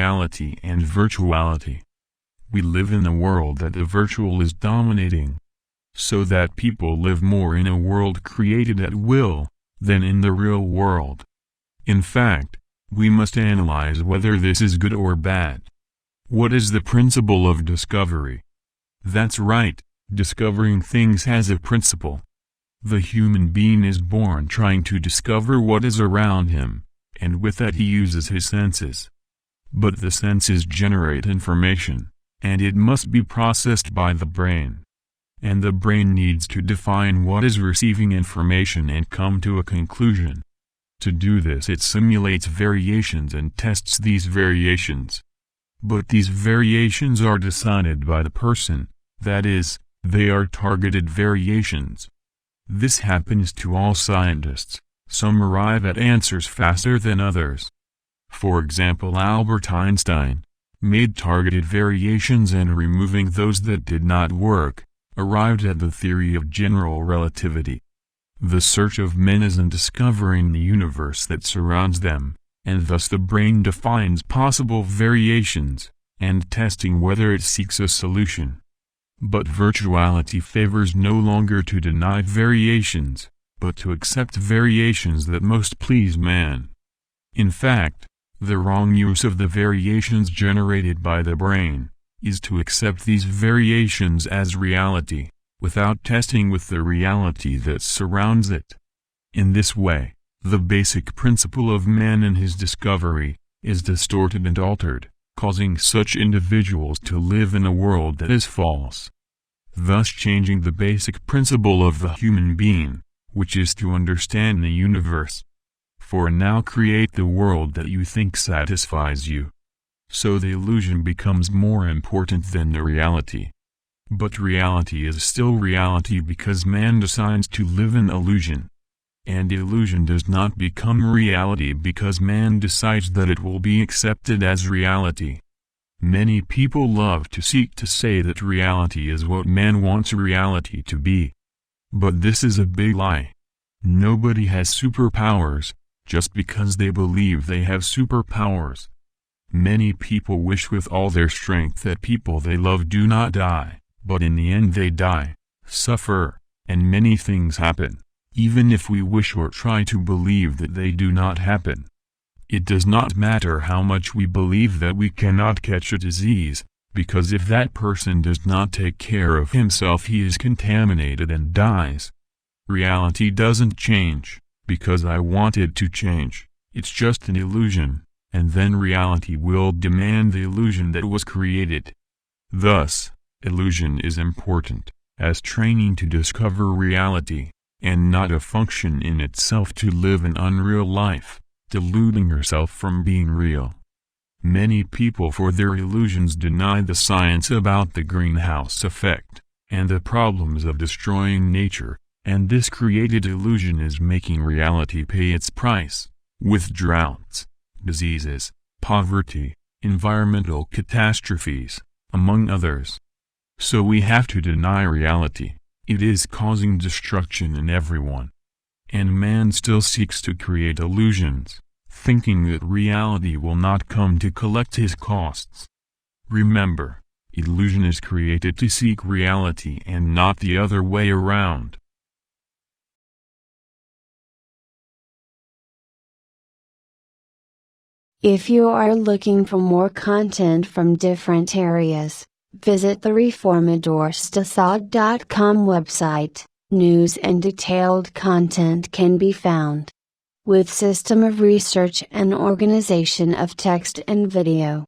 reality and virtuality. We live in a world that the virtual is dominating, so that people live more in a world created at will than in the real world. In fact, we must analyze whether this is good or bad. What is the principle of discovery? That's right, discovering things has a principle. The human being is born trying to discover what is around him, and with that he uses his senses. But the senses generate information, and it must be processed by the brain. And the brain needs to define what is receiving information and come to a conclusion. To do this it simulates variations and tests these variations. But these variations are decided by the person, that is, they are targeted variations. This happens to all scientists. Some arrive at answers faster than others. For example, Albert Einstein made targeted variations and removing those that did not work, arrived at the theory of general relativity. The search of men is in discovering the universe that surrounds them, and thus the brain defines possible variations, and testing whether it seeks a solution. But virtuality favors no longer to deny variations, but to accept variations that most please man. In fact, the wrong use of the variations generated by the brain is to accept these variations as reality, without testing with the reality that surrounds it. In this way, the basic principle of man and his discovery is distorted and altered, causing such individuals to live in a world that is false. Thus changing the basic principle of the human being, which is to understand the universe. For now create the world that you think satisfies you. So the illusion becomes more important than the reality. But reality is still reality because man decides to live in illusion. And illusion does not become reality because man decides that it will be accepted as reality. Many people love to seek to say that reality is what man wants reality to be. But this is a big lie. Nobody has superpowers, just because they believe they have superpowers. Many people wish with all their strength that people they love do not die, but in the end they die, suffer, and many things happen, even if we wish or try to believe that they do not happen. It does not matter how much we believe that we cannot catch a disease, because if that person does not take care of himself he is contaminated and dies. Reality doesn't change, because I want it to change, it's just an illusion, and then reality will demand the illusion that was created. Thus, illusion is important, as training to discover reality, and not a function in itself to live an unreal life, deluding yourself from being real. Many people for their illusions deny the science about the greenhouse effect, and the problems of destroying nature, and this created illusion is making reality pay its price, with droughts, diseases, poverty, environmental catastrophes, among others. So we have to deny reality. It is causing destruction in everyone. And man still seeks to create illusions, thinking that reality will not come to collect his costs. Remember, illusion is created to seek reality and not the other way around. If you are looking for more content from different areas, visit the reformadorstacad.com website. News and detailed content can be found with system of research and organization of text and video.